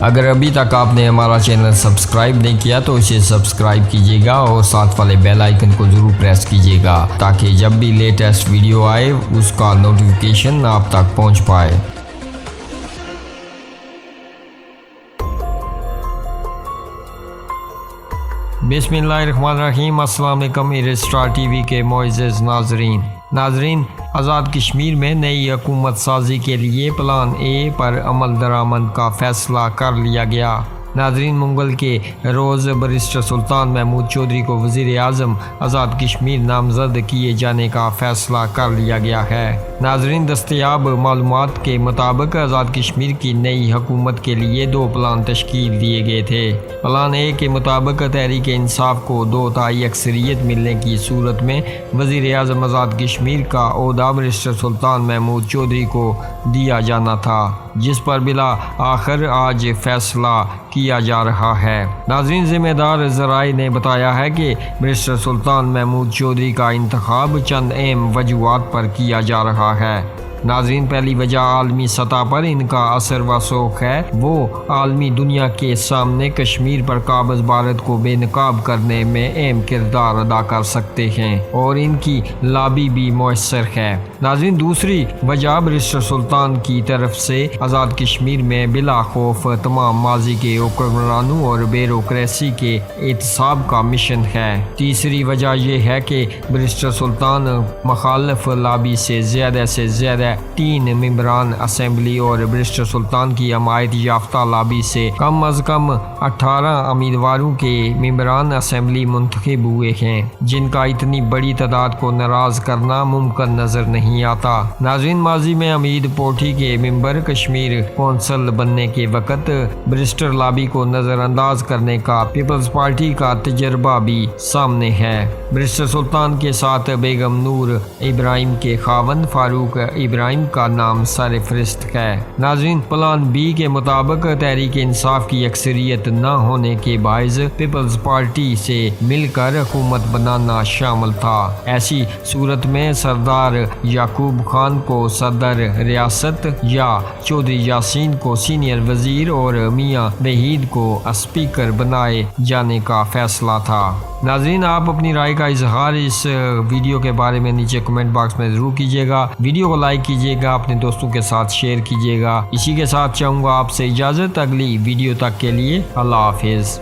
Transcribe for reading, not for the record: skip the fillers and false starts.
اگر ابھی تک آپ نے ہمارا چینل سبسکرائب نہیں کیا تو اسے سبسکرائب کیجیے گا اور ساتھ والے بیل آئیکن کو ضرور پریس کیجیے گا تاکہ جب بھی لیٹسٹ ویڈیو آئے اس کا نوٹیفیکیشن آپ تک پہنچ پائے۔ بسم اللہ الرحمن الرحیم۔ السلام علیکم اسٹار ٹی وی کے معزز ناظرین، آزاد کشمیر میں نئی حکومت سازی کے لیے پلان اے پر عمل درآمد کا فیصلہ کر لیا گیا۔ ناظرین، منگل کے روز بیرسٹر سلطان محمود چودھری کو وزیر اعظم آزاد کشمیر نامزد کیے جانے کا فیصلہ کر لیا گیا ہے۔ ناظرین، دستیاب معلومات کے مطابق آزاد کشمیر کی نئی حکومت کے لیے 2 پلان تشکیل دیے گئے تھے۔ پلان اے کے مطابق تحریک انصاف کو 2/3 اکثریت ملنے کی صورت میں وزیر اعظم آزاد کشمیر کا عہدہ بیرسٹر سلطان محمود چودھری کو دیا جانا تھا، جس پر بلا آخر آج فیصلہ کیا جا رہا ہے۔ ناظرین، ذمہ دار ذرائع نے بتایا ہے کہ بیرسٹر سلطان محمود چودھری کا انتخاب چند اہم وجوہات پر کیا جا رہا ہے۔ ناظرین، پہلی وجہ عالمی سطح پر ان کا اثر و رسوخ ہے۔ وہ عالمی دنیا کے سامنے کشمیر پر قابض بھارت کو بے نقاب کرنے میں اہم کردار ادا کر سکتے ہیں اور ان کی لابی بھی مؤثر ہے۔ ناظرین، دوسری وجہ بیرسٹر سلطان کی طرف سے آزاد کشمیر میں بلا خوف تمام ماضی کے حکمرانوں اور بیوروکریسی کے احتساب کا مشن ہے۔ تیسری وجہ یہ ہے کہ بیرسٹر سلطان مخالف لابی سے زیادہ 3 ممبران اسمبلی اور بیرسٹر سلطان کی حمایت یافتہ لابی سے کم از کم 18 امیدواروں کے ممبران اسمبلی منتخب ہوئے ہیں، جن کا اتنی بڑی تعداد کو ناراض کرنا ممکن نظر نہیں آتا۔ ناظرین، ماضی میں حمید پوٹھی کے ممبر کشمیر کونسل بننے کے وقت بیرسٹر لابی کو نظر انداز کرنے کا پیپلز پارٹی کا تجربہ بھی سامنے ہے۔ بیرسٹر سلطان کے ساتھ بیگم نور ابراہیم کے خاوند فاروق ابراہیم کا نام سر فہرست ہے۔ ناظرین، پلان بی کے مطابق تحریک انصاف کی اکثریت نہ ہونے کے باعث پیپلز پارٹی سے مل کر حکومت بنانا شامل تھا۔ ایسی صورت میں سردار یعقوب خان کو صدر ریاست یا چودھری یاسین کو سینئر وزیر اور میاں وحید کو اسپیکر بنائے جانے کا فیصلہ تھا۔ ناظرین، آپ اپنی رائے کا اظہار اس ویڈیو کے بارے میں نیچے کمنٹ باکس میں ضرور کیجیے گا۔ ویڈیو کو لائک کیجیے گا، اپنے دوستوں کے ساتھ شیئر کیجیے گا۔ اسی کے ساتھ چاہوں گا آپ سے اجازت، اگلی ویڈیو تک کے لیے اللہ حافظ۔